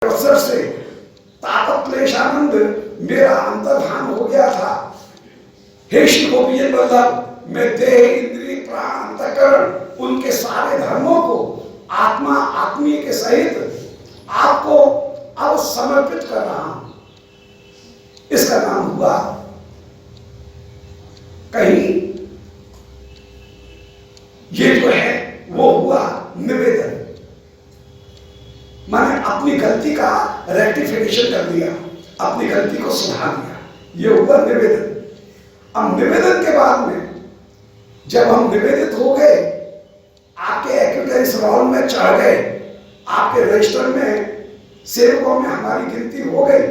अवसर से तापत क्लेशानंद मेरा अंतर्धान हो गया था। हे श्री गोपीजन वल्लभ, मैं देह इंद्रिय प्राण अंतःकरण उनके सारे धर्मों को आत्मा आत्मीय के सहित आपको अब समर्पित कर रहा हूं। इसका नाम हुआ कहीं ये जो है वो हुआ निवेदन। मैंने अपनी गलती का रेक्टिफिकेशन कर दिया, अपनी गलती को सुधार दिया, ये हुआ निवेदन। अब निवेदन के बाद में जब हम निवेदित हो गए, आपके एक्विटेंस रोल में चढ़ गए, आपके रजिस्टर में सेवकों में हमारी गिनती हो गई,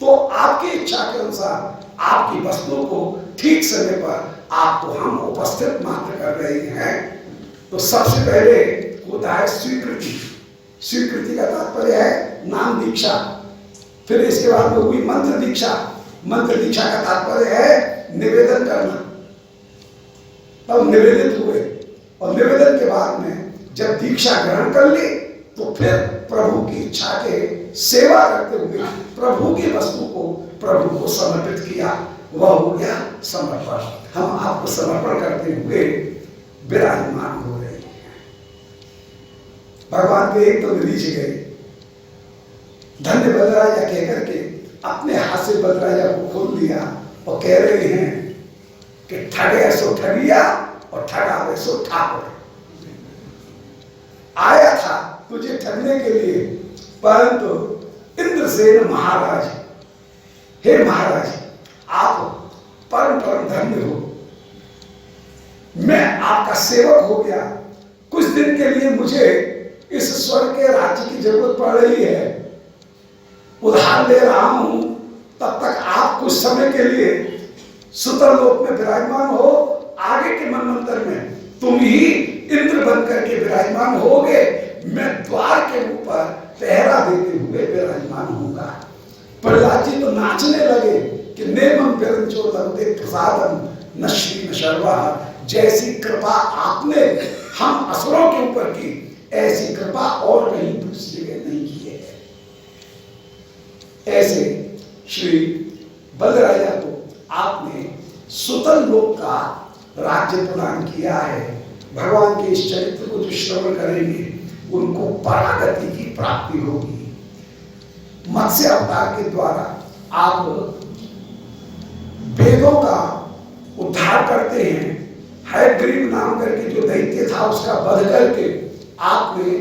तो आपकी इच्छा के अनुसार आपकी वस्तु को ठीक समय पर आपको हम उपस्थित मात्र कर रहे हैं। तो सबसे पहले होता है स्वीकृति। स्वीकृति का तात्पर्य है नाम दीक्षा। फिर इसके बाद में हुई मंत्र दीक्षा। मंत्र दीक्षा का तात्पर्य है निवेदन करना। तब निवेदित हुए और निवेदन के बाद में जब दीक्षा ग्रहण कर ली तो फिर प्रभु की इच्छा के सेवा करते हुए प्रभु की वस्तु को प्रभु को समर्पित किया। वह हो गया समर्पण। हम आपको समर्पण करते हुए विराजमान हो रहे हैं। भगवान के एक तो नीचे गए, धन्य बलराजा कहकर के अपने हाथ से बलराजा को खोल दिया और कह रहे हैं कि ठगे सो ठगिया और ठगावे सो ठाकुर। आया था तुझे ठगने के लिए, परंतु इंद्रसेन महाराज, हे महाराज आप परम परम धन्य हो, मैं आपका सेवक हो गया। कुछ दिन के लिए मुझे इस स्वर्ग के राज्य की जरूरत पड़ रही है, उधार ले रहा हूं, तब तक आप कुछ समय के लिए सुतर लोक में विराजमान हो। आगे के मनवंतर में तुम ही इंद्र बन करके विराजमान होगे, मैं द्वार के ऊपर पहरा देते हुए विराजमान होगा। प्रहलाद जी तो नाचने लगे कि नेमं विरंचो लभते प्रसादम न श्री न शर्वा। जैसी कृपा आपने हम असुरों के ऊपर की, ऐसी कृपा और कहीं दूसरी जगह नहीं की है। ऐसे श्री बलराजा को आपने सुतल लोक का राज्य प्रदान किया है। भगवान के इस चरित्र को जो श्रवण करेंगे उनको परागति की प्राप्ति होगी। मत्स्य अवतार के द्वारा आप वेदों का उद्धार करते हैं। हयग्रीव नाम करके जो दैत्य था उसका वध करके आपने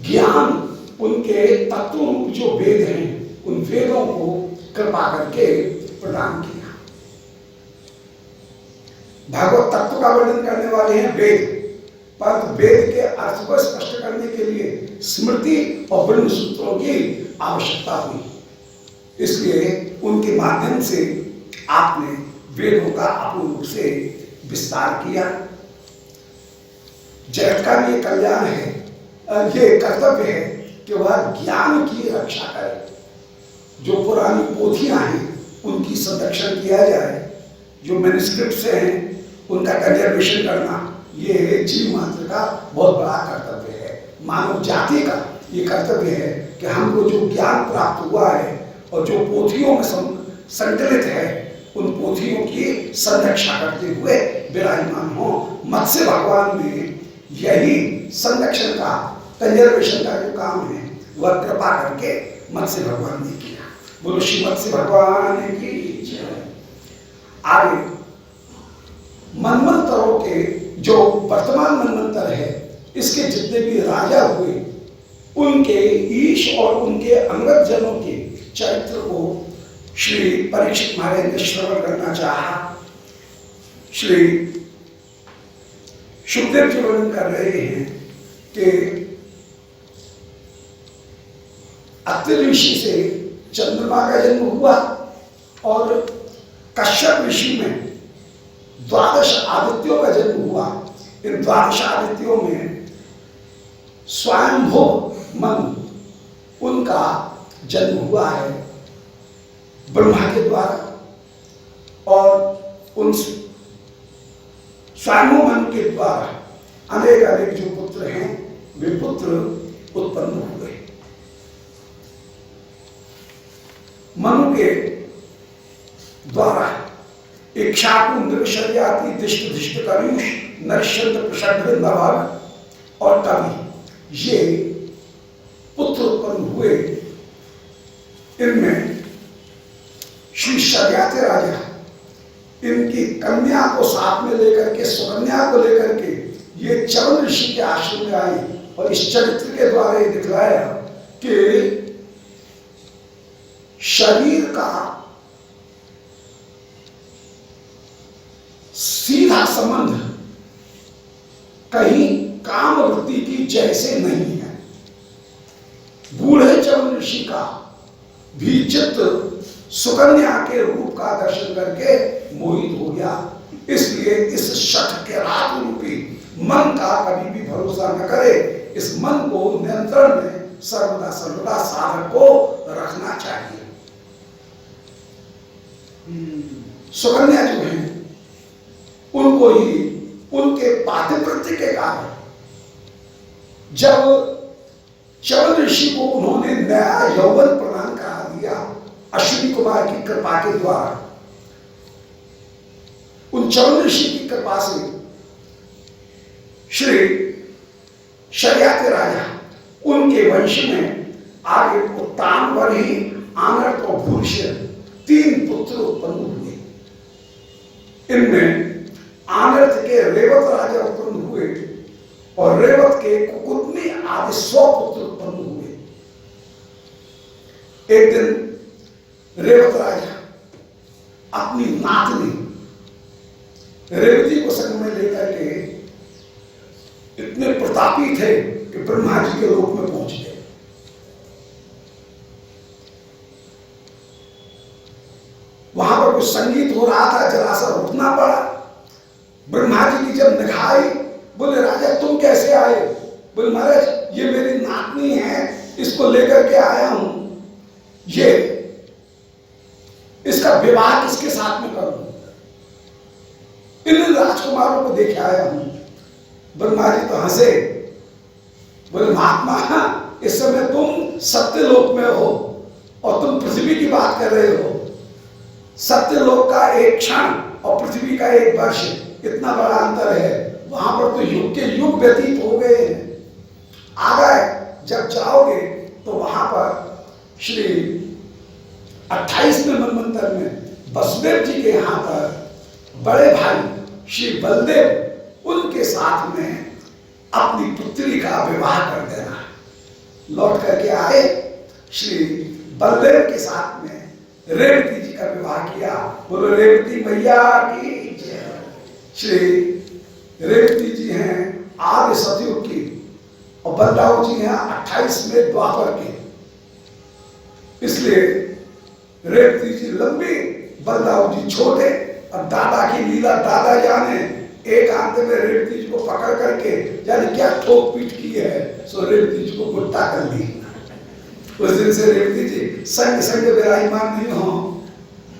ज्ञान, उनके तत्व रूप जो वेद हैं उन वेदों को कृपा करके प्रदान किया। भागवत तत्व का वर्णन करने वाले हैं वेद, पर वेद के अर्थ को स्पष्ट करने के लिए स्मृति और ब्रह्म सूत्रों की आवश्यकता हुई। इसलिए उनके माध्यम से आपने वेदों का अपूर्ण रूप से विस्तार किया। जगत का भी कल्याण है, ये कर्तव्य है कि वह ज्ञान की रक्षा करे। जो पुरानी पोथियां हैं उनकी संरक्षण किया जाए, जो मैन्युस्क्रिप्ट्स हैं उनका कंजर्वेशन करना, ये जीव मात्र का बहुत बड़ा कर्तव्य है। मानव जाति का ये कर्तव्य है कि हमको जो ज्ञान प्राप्त हुआ है और जो पोथियों में संकलित है उन पोथियों की संरक्षा करते हुए विराजमान हो। मत्स्य भगवान ने यही संरक्षण का, कंजर्वेशन का जो काम है वह कृपा करके मत्स्य भगवान ने किया। बोलो श्री मत्स्य भगवान की जय। आगे मनमंत्रों के जो वर्तमान मनमंत्र है, इसके जितने भी राजा हुए उनके ईश और उनके अंगद जनों के चरित्र को श्री परीक्षित महाराज ने श्रवण करना चाहा। श्री सुखदेव जी वर्णन कर रहे हैं कि अत्रि ऋषि से चंद्रमा का जन्म हुआ और कश्यप ऋषि में द्वादश आदित्यों का जन्म हुआ। इन द्वादश आदित्यों में स्वयंभू मन उनका जन्म हुआ है ब्रह्मा के द्वारा, और उन स्वयंभू मन के द्वारा अनेक अनेक जो पुत्र हैं वे पुत्र उत्पन्न हुए। के द्वारा इक्षाकुंद्रशर्याति दिष्ट दिष्ट करुष नक्षत्र प्रषद नभग और कवि ये पुत्र उत्पन्न हुए। इनमें श्री शर्याते राजा इनकी कन्या को साथ में लेकर के, सुकन्या को लेकर के ये चवन ऋषि के आश्रम में आई और इस चरित्र के द्वारा ये दिखलाया कि शरीर का सीधा संबंध कहीं काम वृत्ति की जैसे नहीं है। बूढ़े चवन ऋषि का भी चित्त सुकन्या के रूप का दर्शन करके मोहित हो गया। इसलिए इस शठ के रात रूपी मन का कभी भी भरोसा न करे। इस मन को नियंत्रण में सर्वदा सर्वदा साधक को रखना चाहिए। सुकन्या जो है उनको ही उनके पातिव्रत्य के कारण जब चवन ऋषि को उन्होंने नया यौवन प्रदान करा दिया अश्विनी कुमार की कृपा के द्वारा, उन चवन ऋषि की कृपा से श्री शर्याते राजा उनके वंश में आगे उत्तान ही आनर्त और भूषण 3 पुत्र उत्पन्न हुए। इनमें आनर्त के रेवत राजा उत्पन्न हुए और रेवत के कुकुदमी आदि 100 पुत्र उत्पन्न हुए। एक दिन रेवत राजा अपनी नातनी रेवती को संग में लेकर के इतने प्रतापी थे कि ब्रह्मा जी के लोक में पहुंच गए। वहां पर कुछ संगीत हो रहा था, जरा सा रुकना पड़ा। ब्रह्मा जी की जब निगाह आई, बोले राजा तुम कैसे आए? बोले महाराज ये मेरी नातनी है, इसको लेकर के आया हूं, ये इसका विवाह किसके साथ में करूं? इन राजकुमारों को देखे आया हूं। ब्रह्मा जी तो हंसे, बोले महात्मा इस समय तुम सत्यलोक में हो और तुम पृथ्वी की बात कर रहे हो। सत्यलोक का एक क्षण और पृथ्वी का एक वर्ष इतना बड़ा अंतर है। वहां पर तो युग के युग व्यतीत हो गए हैं। आगे जब जाओगे तो वहां पर श्री 28वें मनवंतर में वसुदेव जी के यहाँ पर बड़े भाई श्री बलदेव उनके साथ में अपनी पुत्री का विवाह कर देना। लौट करके आए, श्री बलदेव के साथ में रेवती जी का विवाह किया। बोलो रेवती मैया की जय। श्री रेवती जी हैं आदि सतयुग की और बलदाऊ जी हैं 28वें द्वापर के। इसलिए रेवती जी लंबी, बलदाऊ जी छोटे। अब दादा की लीला दादा जाने, एक हाथ में रेवती जी को पकड़ करके जाने क्या ठोक पीट की है, सो रेवती जी को गुट्टा कर ली। उस दिन से रेवती जी संग संग विराजमान नहीं हो।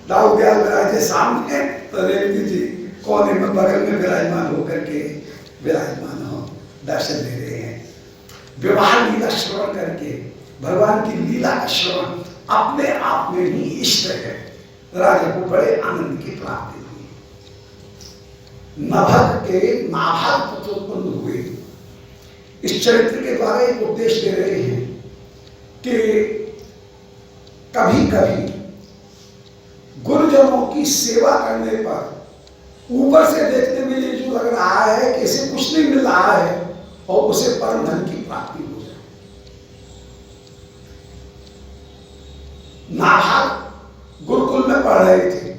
दाऊ दयाल विराजे सामने तो रेवती जी कोने में बगल में विराजमान होकर के विराजमान हो, दर्शन दे रहे हैं। विवाह लीला श्रवण करके भगवान की लीला का श्रवण अपने आप में ही इष्ट है। राजा को बड़े आनंद की प्राप्ति हुई। नभग के नाभग पुत्र उत्पन्न हुए। इस चरित्र के द्वारा एक उपदेश दे रहे हैं कि कभी कभी गुरुजनों की सेवा करने पर ऊपर से देखने में ये जो लग रहा है कि इसे कुछ नहीं मिल रहा है और उसे परम धन की प्राप्ति हो जाए। नाभग गुरुकुल में पढ़ रहे थे,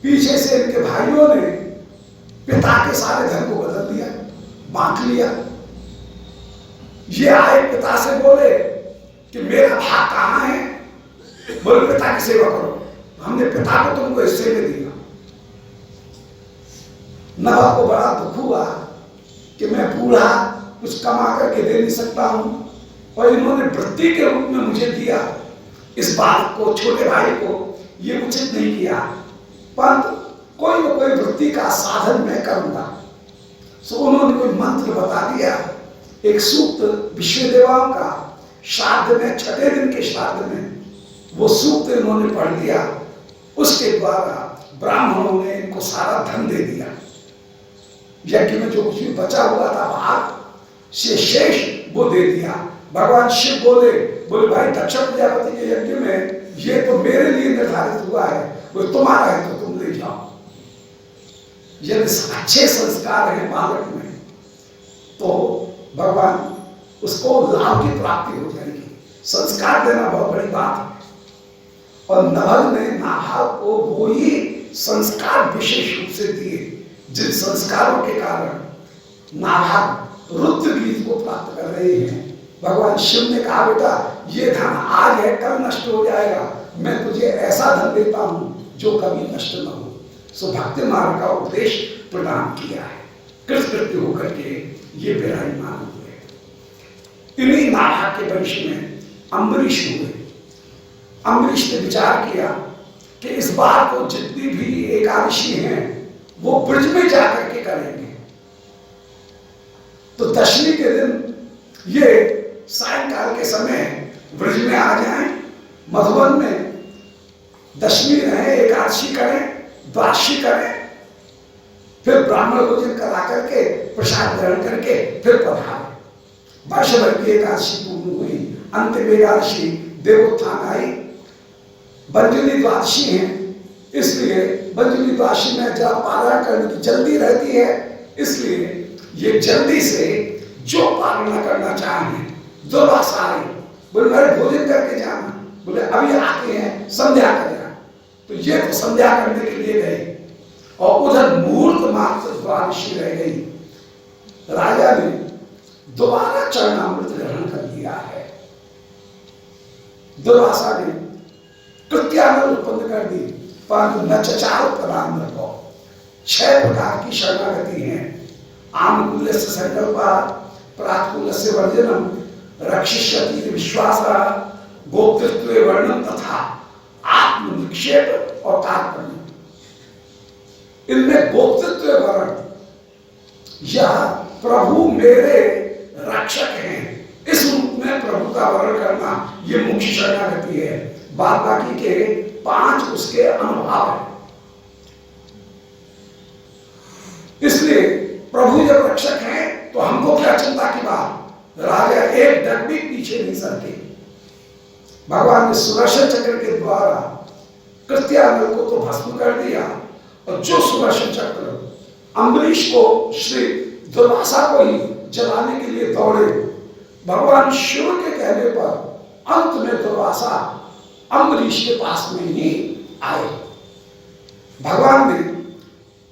पीछे से इनके भाइयों ने पिता के सारे धन को बदल दिया, बांट लिया। ये आए पिता से बोले कि मेरा भाग कहाँ है? बोले पिता की सेवा करो, हमने पिता को तुमको हिस्से में दिया। नभग को बड़ा दुख हुआ कि मैं बूढ़ा कुछ कमा करके दे नहीं सकता हूं और इन्होंने वृत्ति के रूप में मुझे दिया। इस बात को छोटे भाई को ये उचित नहीं किया, परंतु कोई न कोई वृत्ति का साधन मैं करूंगा। सो उन्होंने कोई मंत्र बता दिया। एक सूक्त विश्वदेवाओं का श्राद्ध में, 6ठे दिन के श्राद्ध में वो सूक्त इन्होंने पढ़ लिया, उसके द्वारा ब्राह्मणों ने इनको सारा धन दे दिया। यज्ञ में जो कुछ भी बचा हुआ था भाग से शेष वो दे दिया। भगवान शिव बोले भाई दक्ष प्रजापति के यज्ञ में ये तो मेरे लिए निर्धारित हुआ है, वो तुम्हारा है तो तुम ले जाओ। यदि अच्छे संस्कार है बालक में तो भगवान उसको लाभ की प्राप्ति हो जाएगी। संस्कार देना बहुत बड़ी बात है, और नभल ने नाभाग को वो ही संस्कार विशेष रूप से दिए जिन संस्कारों के कारण नाभाग रुद्र गीत को प्राप्त कर रहे हैं। भगवान शिव ने कहा बेटा ये धन आज है कल नष्ट हो जाएगा, मैं तुझे ऐसा धन देता हूं जो कभी नष्ट न हो। सो भक्ति मार्ग का उपदेश प्रदान किया है। कृतकृत्य होकर के ये विराजमान हुए। इन्हीं नाभाग के वंश में अम्बरीश हुए। अम्बरीश ने विचार किया कि इस बार को जितनी भी एकादशी हैं वो ब्रज में जाकर के करेंगे, तो दशमी के दिन ये सायंकाल के समय ब्रज में आ जाएं, मधुबन में दशमी रहे, एकादशी करें, द्वादशी करें, फिर ब्राह्मण भोजन करा करके प्रसाद ग्रहण करके फिर पधारे। वर्ष भर की एकादशी पूर्ण हुई, अंतिम एकादशी देवोत्थान आई। बंजनी द्वादशी है, इसलिए बंजनी द्वादशी में जब पारण करने की जल्दी रहती है, इसलिए ये जल्दी से जो पारण करना चाहें दुर्वासा आई, बोले मेरे भोजन करके जाना, बोले अभी आते हैं संध्या करना। तो ये तो संध्या करने के लिए गए और उधर मुहूर्त मात्र द्वादशी रह गई। राजा ने दोबारा चरणामृत ग्रहण कर लिया है। दुर्वासा ने कृत्यानल उत्पन्न कर दी, परंतु न चचार प्रदान न हो। 6 प्रकार की शरणागति है। आनुकूल्य से संकल्प, प्रातकूल्य से वर्जनम, रक्षिष्यति विश्वास, गोप्तृत्व वर्णन तथा आत्म निक्षेप और कार्पण्य। इनमें गोप्तृत्व वर्ण, यह प्रभु मेरे रक्षक हैं, इस रूप में प्रभु का वर्ण करना ये मुख्य शरणागति है। बाद बाकी के 5 उसके अनुभाव है। इसलिए प्रभु जब रक्षक हैं तो हमको क्या चिंता की बात। राजा एक डग भी पीछे नहीं सरके। भगवान ने सुदर्शन चक्र के द्वारा कृत्यानल को तो भस्म कर दिया, और जो सुदर्शन चक्र अम्बरीश को श्री दुर्वासा को ही जलाने के लिए दौड़े, भगवान शिव के कहने पर अंत में दुर्वासा अम्बरीश के पास में ही आए। भगवान ने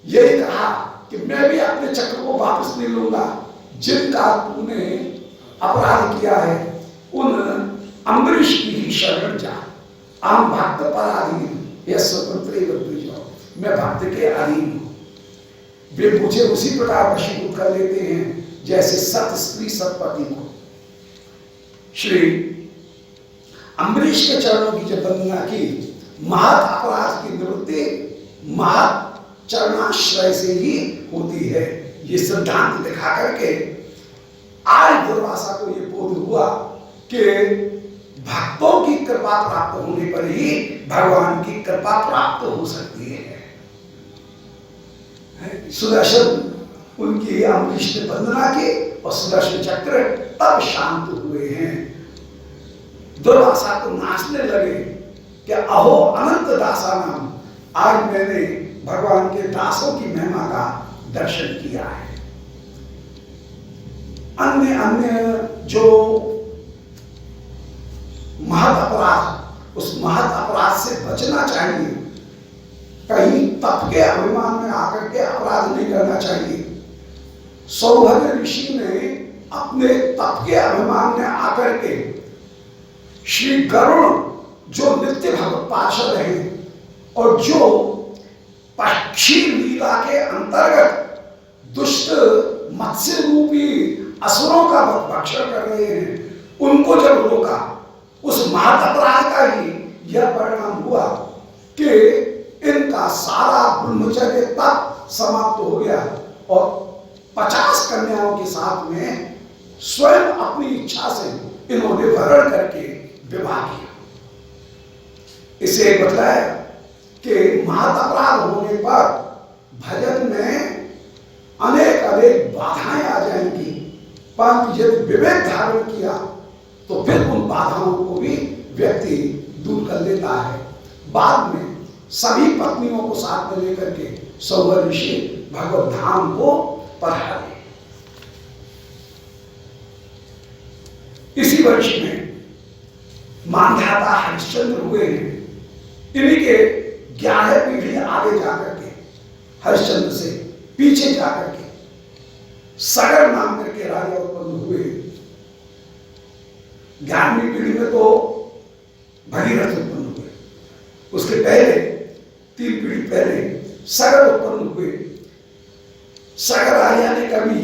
यही कहा कि मैं भी अपने चक्र को वापस नहीं लूंगा, जिनका तूने अपराध किया है उन अम्बरीश की ही शरण जा। आम भक्त पराधीन, यह स्वतंत्र, मैं भक्त के अधीन हूं। वे मुझे उसी प्रकार वशीभूत कर लेते हैं जैसे सत स्त्री सतपति को। श्री अम्बरीश के चरणों की जब वंदना की, महत अपराध की निवृत्ति महत चरणाश्रय से ही होती है। ये सिद्धांत दिखा करके आज दुर्वासा को ये बोध हुआ कि भक्तों की कृपा प्राप्त होने पर ही भगवान की कृपा प्राप्त हो सकती है। सुदर्शन उनकी अम्बरीश ने वंदना की और सुदर्शन चक्र तब शांत हुए हैं। दुर्वासा को नाचने लगे कि अहो अनंत दासा नाम, आज मैंने भगवान के दासों की महिमा का दर्शन किया है। अन्य अन्य जो महत अपराध, उस महत अपराध से बचना चाहिए। कहीं तप के अभिमान में आकर के अपराध नहीं करना चाहिए। सौभद्र ऋषि ने अपने तप के अभिमान में आकर के श्री गरुण जो नित्य भगवत पार्षद हैं और जो पक्षी लीला के अंतर्गत दुष्ट मत्स्य रूपी असुरों का भक्षण कर रहे हैं, उनको जब रोका, उस महत अपराध का ही यह परिणाम हुआ कि इनका सारा ब्रह्मचर्य तप समाप्त हो गया और 50 कन्याओं के साथ में स्वयं अपनी इच्छा से इन्होंने वरण करके विवाह किया। इसे बताया कि महत अपराध होने पर भजन में अनेक अनेक बाधाएं आ जाएंगी, परंतु यदि विवेक धारण किया तो फिर उन बाधाओं को भी व्यक्ति दूर कर लेता है। बाद में सभी पत्नियों को साथ में लेकर के सौवर ऋषि भगवत धाम को पधारे। इसी वर्ष में मानधाता हरिश्चंद्र हुए हैं। इन्हीं के 11 पीढ़ी आगे जाकर के, हरिश्चंद्र से पीछे जाकर के सगर नाम करके राजा उत्पन्न हुए। 11वीं पीढ़ी में तो भगीरथ उत्पन्न हुए, उसके पहले 3 पीढ़ी पहले सगर उत्पन्न हुए। सगर राजा ने कभी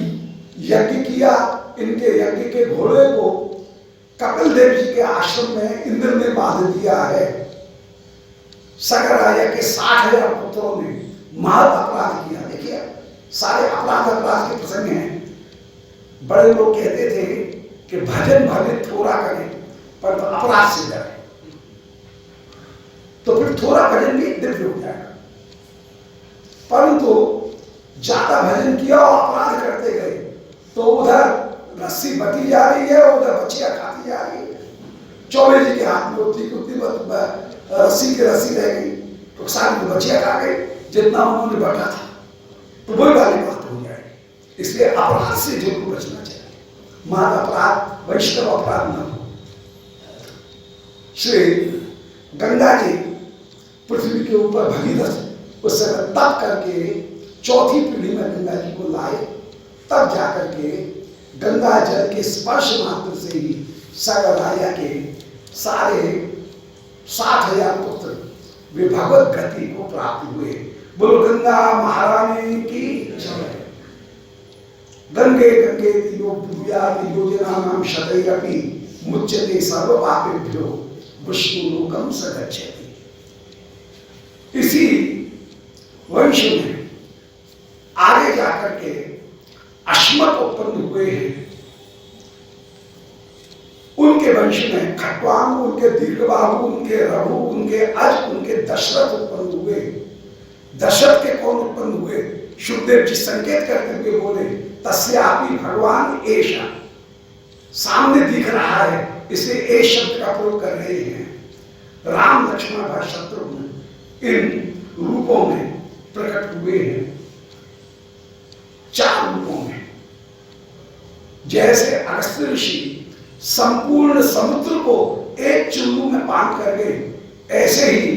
यज्ञ किया, इनके यज्ञ के घोड़े को कपिल देव जी के आश्रम में इंद्र ने बांध दिया है। सगर राजा के 60,000 पुत्रों ने महत अपराध किया। देखिए सारे अपराध के प्रसंग हैं। बड़े लोग कहते थे कि भजन भले थोड़ा करें पर तो अपराध से डरे, तो फिर थोड़ा भजन भी दिव्य हो जाएगा। परंतु ज्यादा भजन किया और अपराध करते गए तो उधर रस्सी बटी जा रही है, उधर बच्चियां खाती जा रही है। चौबे जी के हाथ में उतनी रस्सी की रस्सी रह गई तो सारी बच्चियां खा गई जितना उन्होंने बटा था, तो वही वाली बात हो जाएगी। इसलिए अपराध से जरूर बचना चाहिए। मानव अपराध, वैष्णव अपराध न हो। श्री गंगा जी पृथ्वी के ऊपर भगीरथ उस समय तप करके 4थी पीढ़ी में गंगा जी को लाए, तब जाकर के गंगा जल के स्पर्श मात्र से ही सगर राजा के सारे 60,000 पुत्र वे भगवत गति को प्राप्त हुए। बोलो गंगा महारानी की जय। गंगे गंगे योजना नाम शतैरपि मुच्यते सर्व पापेभ्यो विष्णु लोकम स गच्छति। इसी वंश में आगे जाकर के अश्मक उत्पन्न हुए हैं। उनके वंश में खट्वांग, उनके दीर्घबाहु, उनके रघु, उनके अज, उनके दशरथ उत्पन्न हुए। दशरथ के कौन उत्पन्न हुए? सुखदेव जी संकेत करते हुए बोले तस्यापि भगवान एषा, सामने दिख रहा है इसलिए ए शब्द का प्रयोग कर रहे हैं। राम लक्ष्मण भरत शत्रुघ्न इन रूपों में प्रकट हुए हैं, 4 रूपों में। जैसे अगस्त्य ऋषि संपूर्ण समुद्र को एक चुल्लू में बांध कर गए, ऐसे ही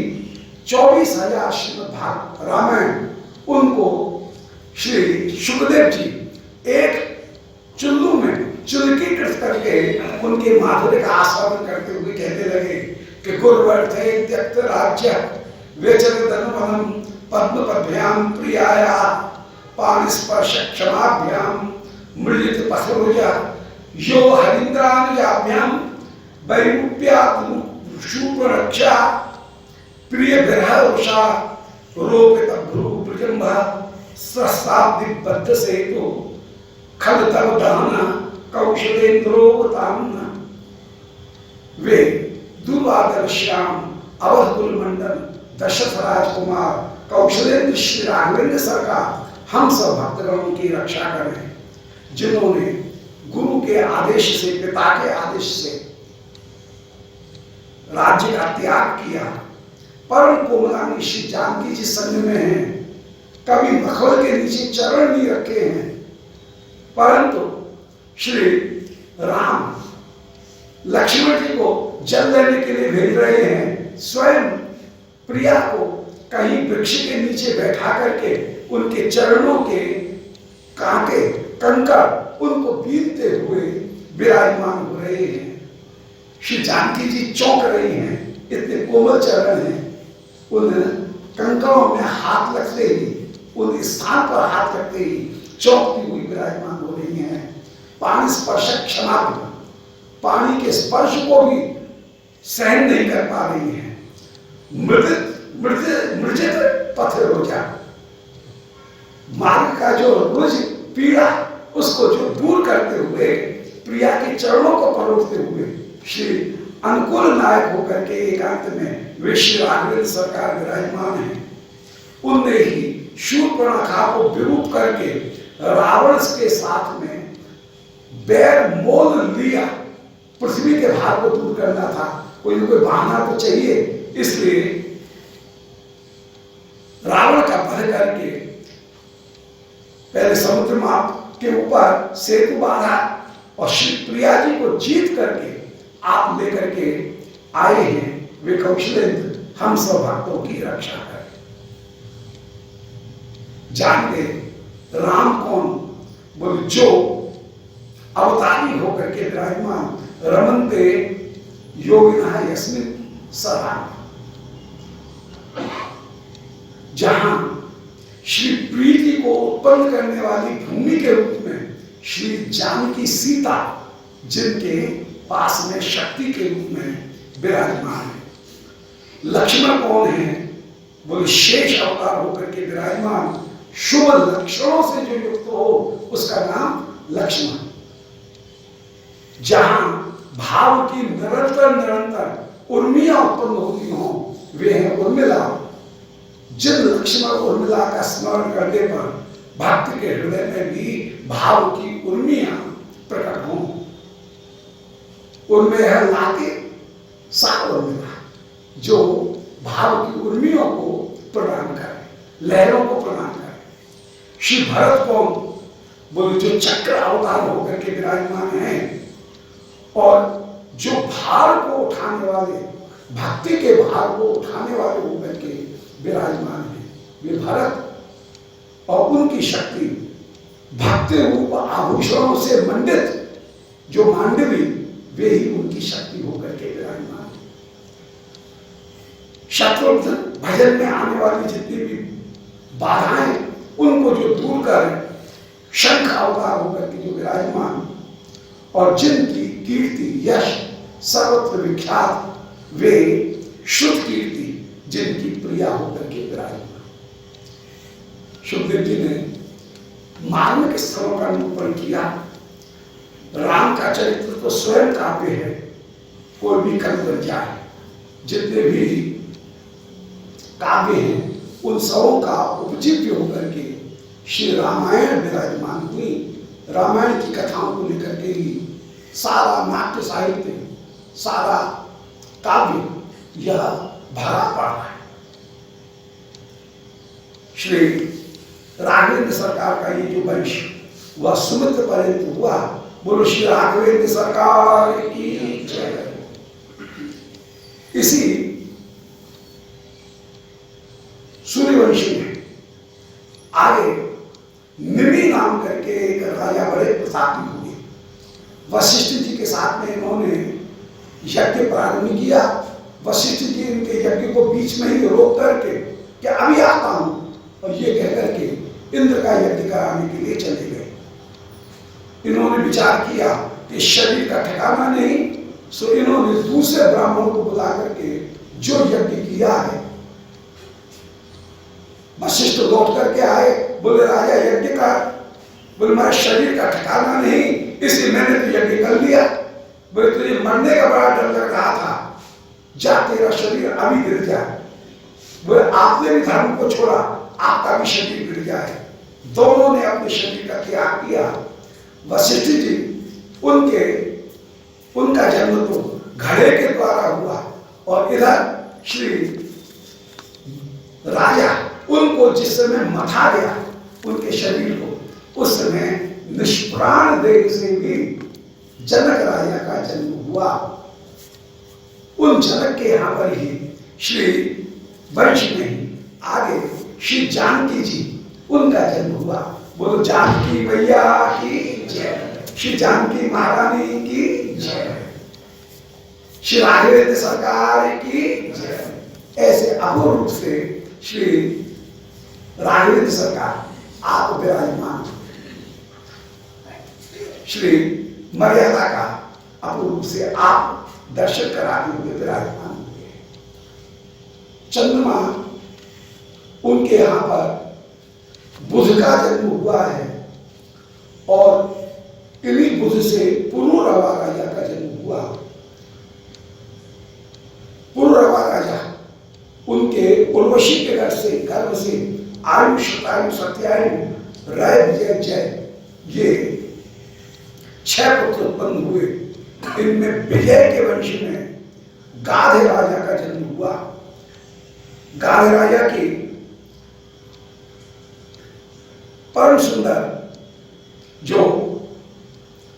24,000 श्रीमद् रामायण उनको श्री सुखदेव जी एक चुल्लू में चुल्कीकृत करके उनके माधुर्य का आस्वादन करते हुए कहते लगे कि गुरुवर्थे त्यक्त राज्य वेचरदनवनम पद्मपद्भ्याम प्रियाया पाणिस्पर्श क्षमाभ्याम मृलित पथरोजा यो हरिन्द्रानुजाभ्याम वैरूप्यात् शूपरक्षा प्रिय विरहवशा रोपित भ्रू प्रजंभ सहस्राब्दि बद्ध सेतु खल तव दहना कौशलेन्द्रोवताम्ना। वे दुर्वादर श्याम अवधकुल मंडल दशरथ राजकुमार कौशलेन्द्र श्री राघवेंद्र सरकार हम सब भक्तगणों की रक्षा करें, जिन्होंने गुरु के आदेश से, पिता के आदेश से राज्य का त्याग किया। परम कोमलानी श्री जानकी जी संग में हैं, कभी मखमल के नीचे चरण नहीं रखे हैं, परंतु श्री राम लक्ष्मण जी को जल लेने के लिए भेज रहे हैं। स्वयं प्रिया को कहीं वृक्ष के नीचे बैठा करके उनके चरणों के कांटे कंकड़ उनको बीनते हुए विराजमान हो रहे हैं। श्री जानकी जी चौंक रही हैं, इतने कोमल चरण हैं। उन कंकड़ों में हाथ लगते ही, उन स्थान पर हाथ लगते ही चौंकती हुई विराजमान हो रही हैं। पानी स्पर्श क्षमा, पानी के स्पर्श को भी सहन नहीं कर पा रही हैं। मृजित पथरोजा, मार्ग का जो रुझ पीड़ा उसको जो दूर करते हुए प्रिया के चरणों को परोसते हुए श्री अनुकूल नायक होकर के एकांत में वे श्री राघवेंद्र सरकार विराजमान हैं। उनने ही शूर्पणखा को विरूप करके रावण के साथ में बैर मोल लिया। पृथ्वी के भार को दूर करना था, कोई न कोई बहाना तो चाहिए, इसलिए रावण का वध करके पहले समुद्र माप के ऊपर सेतु बांधा और श्री प्रिया जी को जीत करके आप लेकर के आए हैं। वे कौशलेंद्र हम सब भक्तों की रक्षा करें। जान गए राम कौन? बोले जो अवतारी होकर के विराजमान रमनते योगिना यस्मिन सदा, जहां श्री प्रीति को उत्पन्न करने वाली भूमि के रूप में श्री जानकी सीता जिनके पास में शक्ति के रूप में विराजमान है। लक्ष्मण कौन है? बोले शेष अवतार होकर के विराजमान, शुभ लक्षणों से जो युक्त हो उसका नाम लक्ष्मण। जहां भाव की निरंतर उर्मियां उत्पन्न होती हो वे हैं उर्मिला। जिन लक्ष्मण उर्मिला का स्मरण करने पर भक्त के हृदय में भी भाव की उर्मियां प्रकट हों। उनमें है लाके सा उर्मिला, जो भाव की उर्मियों को प्रदान करे, लहरों को प्रदान करे। श्री भरत कौन? बोले जो चक्र अवतार होकर के विराजमान हैं और जो भार को उठाने वाले, भक्ति के भार को उठाने वाले होकर के विराजमान है। वे भरत और उनकी शक्ति भक्ति रूप आभूषणों से मंडित जो मांडवी, वे ही उनकी शक्ति होकर के विराजमान है। शत्रुघ्न भजन में आने वाली जितनी भी बाधाएं उनको जो दूर कर शंख अवतार होकर के जो विराजमान और जिनकी कीर्ति यश सर्वत्र विख्यात, वे शुद्ध कीर्ति जिनकी प्रिया होकर के विराजमान। सुखदेव जी ने मार्मिक स्थलों का निरूपण किया। राम का चरित्र तो स्वयं काव्य है, कोई भी कवि बन जाए। जितने भी काव्य हैं उन सबों का उपजीव्य होकर के श्री रामायण विराजमान हुई। रामायण की कथाओं को लेकर के ही सारा नाट्य साहित्य, सारा काव्य यह भरा पड़ा है। श्री राघवेंद्र सरकार का ये जो वंश वह सुमित्र पर्यंत हुआ। बोलो श्री राघवेंद्र सरकार की जय। इसी सूर्यवंश में आगे निमि नाम करके एक राजा बड़े प्रतापी हुए। वशिष्ठ जी के साथ में इन्होंने यज्ञ प्रारंभ किया। वशिष्ठ जी इनके यज्ञ को बीच में ही रोक करके कि अभी आता हूं, और ये कहकर के इंद्र का यज्ञ कराने के लिए चले गए। इन्होंने विचार किया कि शरीर का ठिकाना नहीं, सो इन्होंने दूसरे ब्राह्मणों को बुला करके जो यज्ञ किया है। वशिष्ठ लौट करके आए, बोले राजा यज्ञ का, बोले मेरा शरीर का ठिकाना नहीं, इसलिए मैंने तो यज्ञ कर लिया। बोले तुझे मरने का बड़ा डर लग रहा था, जा तेरा शरीर अभी गिर जाए। बोले आपने भी धर्म को छोड़ा, आपका भी शरीर गिर जाए। दोनों ने अपने शरीर का त्याग किया। वशिष्ठ जी उनका जन्म तो घड़े के द्वारा हुआ, और इधर श्री राजा उनको जिस समय मथा गया उनके शरीर को, उस समय निष्प्राण देह से भी जनक राजा का जन्म हुआ। उन जनक के यहाँ पर ही श्री वंश में ही आगे श्री जानकी जी उनका जन्म हुआ। बोलो जानकी मैया की जय, श्री जानकी महारानी की जय, श्री राघवेंद्र सरकार की जय। ऐसे अपूर्व रूप से श्री राघवेंद्र सरकार आप विराजमान, श्री मर्यादा का अपूर्व रूप से आप दर्शन कराने हुए विराजमान हुए। चंद्रमा उनके यहाँ पर बुध का जन्म हुआ है, और इन्हीं बुध से पुरूरवा राजा का जन्म हुआ। उनके उर्वशी के गर्भ से आयु शतायु सत्यायु रय विजय जय ये 6 पुत्र उत्पन्न हुए। इनमें विजय के वंश में गाधे राजा का जन्म हुआ। गाधे राजा की परम सुंदर जो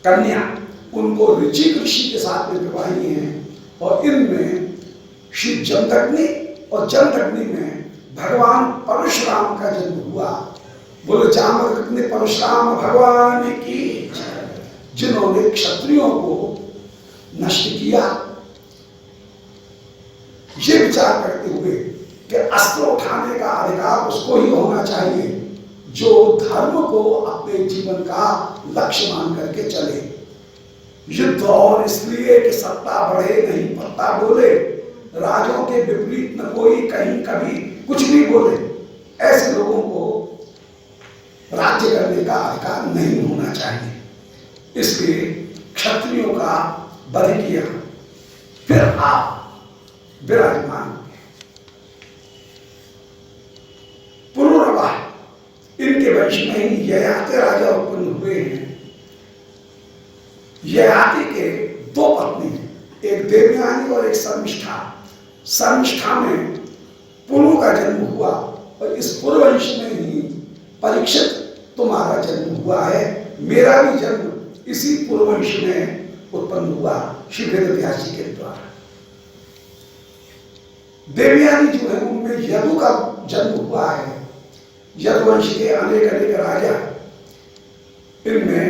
कन्या उनको ऋचिक ऋषि के साथ में विवाही हैं और इनमें श्री जमदग्नि और जमदग्नि में भगवान परशुराम का जन्म हुआ। बोलो जामदग्नि परशुराम भगवान की, जिन्होंने क्षत्रियों को नष्ट किया। ये विचार करते हुए कि अस्त्र उठाने का अधिकार उसको ही होना चाहिए जो धर्म को अपने जीवन का लक्ष्य मान करके चले। युद्ध और इसलिए कि सत्ता बढ़े नहीं पत्ता बोले, राजों के विपरीत न कोई कहीं कभी कुछ भी बोले, ऐसे लोगों को राज्य करने का अधिकार नहीं होना चाहिए। इसलिए क्षत्रियों का वध किया। फिर आप विराजमान पुरुरवा, इनके वंश में ही ययाति राजा उत्पन्न हुए हैं। ययाति के 2 पत्नी, एक देवयानी और एक शर्मिष्ठा। शर्मिष्ठा में पुरु का जन्म हुआ और इस पुरवंश में ही परीक्षित तुम्हारा जन्म हुआ है। मेरा भी जन्म इसी पुरवंश में उत्पन्न हुआ श्री वेदव्यास जी के द्वारा। देवयानी जो है उनमें यदु का जन्म हुआ है। यदुवंश के अनेक अनेक राजा, इनमें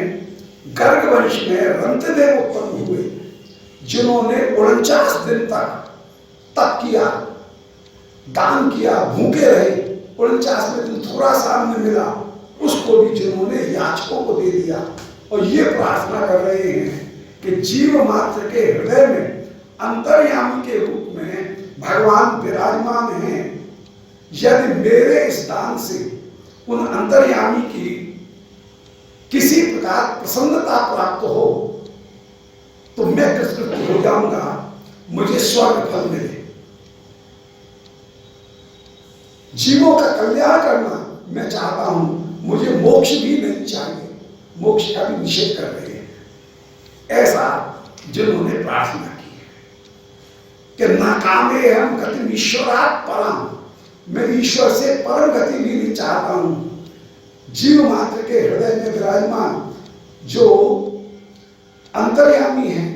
गर्ग वंश में रंतदेव उत्पन्न हुए, जिन्होंने 49 दिन तक तप किया, दान किया, भूखे रहे। 49वें दिन थोड़ा सा अन्न मिला, उसको भी जिन्होंने याचकों को दे दिया और ये प्रार्थना कर रहे हैं कि जीव मात्र के हृदय में अंतर्यामी के रूप में भगवान विराजमान हैं। यदि मेरे इस दान से उन अंतर्यामी की किसी प्रकार प्रसन्नता प्राप्त हो तो मैं कृतकृत हो जाऊंगा, मुझे स्वर्ग फल मिले। जीवों का कल्याण करना मैं चाहता हूं, मुझे मोक्ष भी नहीं चाहिए, मोक्ष का भी निषेध कर रहे हैं। ऐसा जिन्होंने प्रार्थना की कि नाकामे हम गति ईश्वरात् परम, मैं ईश्वर से परम गति भी नहीं चाहता हूं। जीव मात्र के हृदय में विराजमान जो अंतर्यामी है,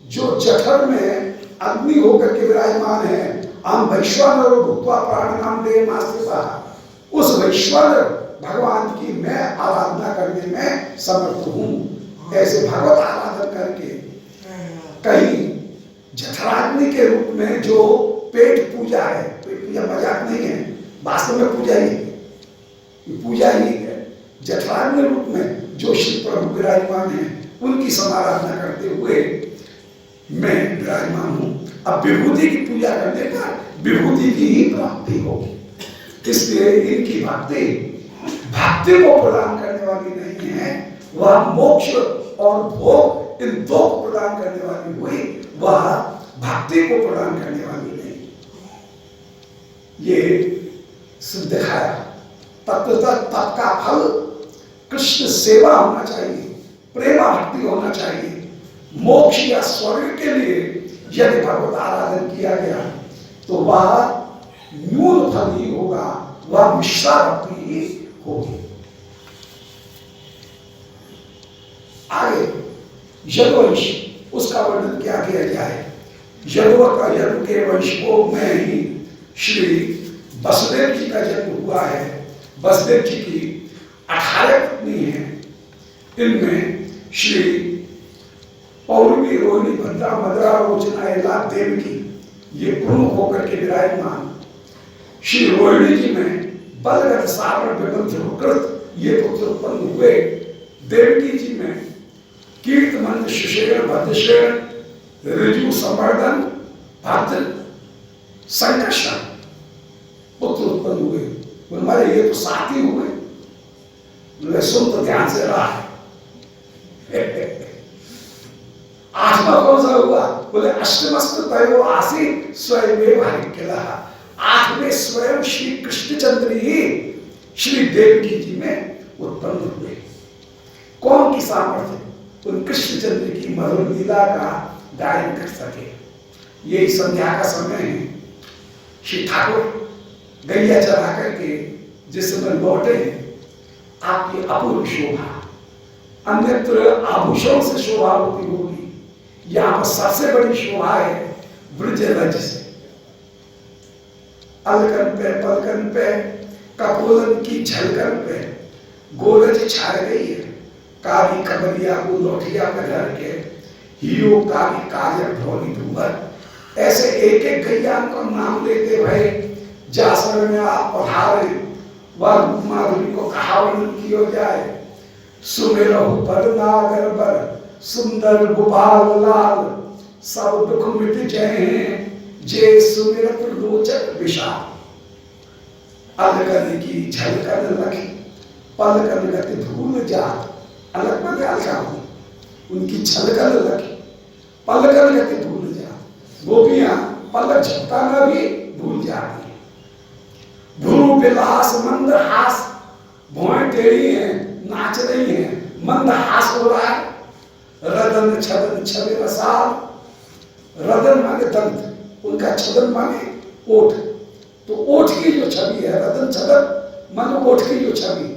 जो जठर में अग्नि होकर के विराजमान है, हम वैश्वानर भूत्वा प्राणनाम देह मास्तिका, उस वैश्वानर भगवान की मैं आराधना करने में समर्थ हूं। ऐसे भगवत आराधन करके कहीं जठराग्नि के रूप में जो पेट पूजा है, पेट पूजा मजाक नहीं है, वास्तव में पूजा ही है, पूजा ही है। जठराग्नि रूप में जो श्री प्रभु विराजमान है, उनकी समाराधना करते हुए मैं विराजमान हूं। अब विभूति की पूजा करने पर विभूति की ही प्राप्ति होगी। इसलिए इनकी भक्ति को प्रदान करने वाली नहीं है, वह मोक्ष और भोग इन 2 को प्रदान करने वाली हुई, वह भक्ति को प्रदान करने वाली नहीं। ये सिद्ध दिखाया। तत्वतः तप का फल कृष्ण सेवा होना चाहिए, प्रेमा भक्ति होना चाहिए। मोक्ष या स्वर्ग के लिए यदि भगवत आराधन किया गया तो वह न्यून फल ही होगा, वह मिश्रा भक्ति ही होगी। आगे यदुवंश, उसका वर्णन क्या किया जाए। यदु के वंश को में ही श्री वसुदेव जी का जन्म हुआ है। वसुदेव जी की 18 पत्नी हैं। इनमें श्री पौर्वी, रोहिणी, भद्रा, मदरा, रोचना, एला, देवकी ये प्रमुख होकर के विराजमान। श्री रोहिणी जी में बलगत, सावण, विबल, ध्रुवकृत ये पुत्र उत्पन्न हुए। देवकी जी में कीर्तमंद, सुषेण, भद्रश्रेण, ऋजु, संवर्धन, भद्र, संकर्षण पुत्र उत्पन्न हुए। हमारे ये तो 7 ही हुए। सुन तो ध्यान से रहा है। 8वां कौन सा हुआ? बोले अष्टमस्त तयो आसी स्वयं हरिकेला। आठवें स्वयं श्री कृष्णचंद्र ही श्री देवकी जी में उत्पन्न हुए। कौन की सामर्थ्य उन कृष्णचंद्र की मधुर लीला का गायन कर सके। यही संध्या का समय है। श्री ठाकुर गैया चरा करके जिस समय लौटे, आपकी अपूर्व शोभा, अन्यत्र आभूषण से शोभा होती होगी, यहां पर सबसे बड़ी शोभा है ब्रज रज से। अलकन पे पलकन पे कपोलन की झलकन पे गोरज छा गई है। काली कबरिया को लौटिया पे धर के हियो काली काजर ढोली धूबर। ऐसे एक एक गैया को नाम लेते भाई जासर में आप पधारे, वह माधुरी को कहावन किया जाए। सुमेरहु पर नागर बर सुंदर गोपाल लाल, सब दुख मिट जाए जे सुमिरत लोचक विशाल। अलकन की झलकन लखी पलकन गति भूल जात। अलग में ख्याल का हूं, उनकी झलकन लखी पलकन गति भूल जात। गोपियां पलक झपकाना भी भूल जाती है। भ्रू विलास मंद हास, भौएं टेढ़ी हैं, नाच रही हैं, मंद हास हो रहा है। रदन छदन छवि रसाल, रदन माने दंत, उनका छदन माने ओठ। तो ओठ की जो छवि है, रदन छदन माने ओठ की जो छवि,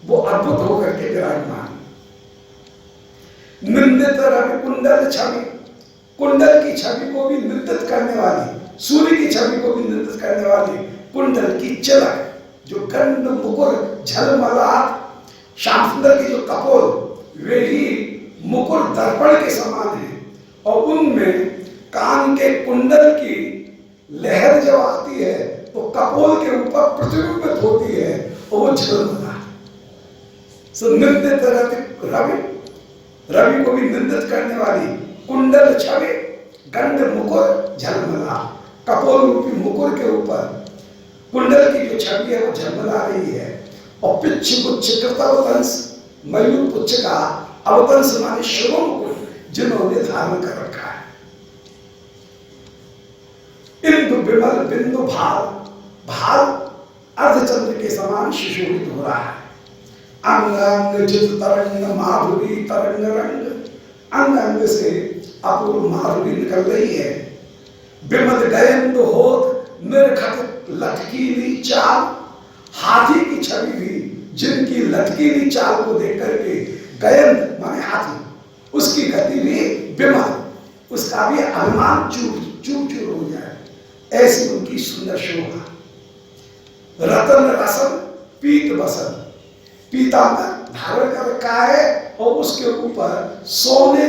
वो अद्भुत होकर के विराजमान। निंदित रवि कुंडल छवि, कुंडल की छवि को भी निंदित करने वाली, सूर्य की छवि को भी निंदित करने वाली कुंडल की चलक, जो गंध मुकुर झलमलाहट, श्याम सुंदर की जो कपोल, वे ही मुकुर दर्पण के समान है। और उनमें कान के कुंडल की लहर जब आती है तो कपोल के ऊपर प्रतिबिंबित होती है और वो झलमलाहट। निंदित रवि, रवि को भी निंदित करने वाली कुंडल छवि, गंध मुकुर झलमलाहट। कपोल रूपी मुकुर के ऊपर कुंडल की जो छवि है वो झलमला रही है। और पिच्छ गुच्छ कृतवतंस, मयूर पुच्छ का अवतंस माने शिव मुकुट जिन्होंने धारण कर रखा है। इंदु विमल बिंदु भाल, भाल अर्धचंद्र के समान सुशोभित हो रहा है। अंग अंग जित तरंग माधुरी तरंग रंग, अंग अंग से अपूर्व माधुरी निकल रही है। विमल गयंद होत निरखत लटकीली चाल, हाथी की छवि भी जिनकी लटकीली चाल को देख करके गयंद माने हाथी, उसकी गति भी विमल, उसका भी अभिमान चूर चूर चूर हो जाए, ऐसी उनकी सुंदर शोभा। रतन रसन पीत बसन, पीतांबर धारण कर रखा है और उसके ऊपर सोने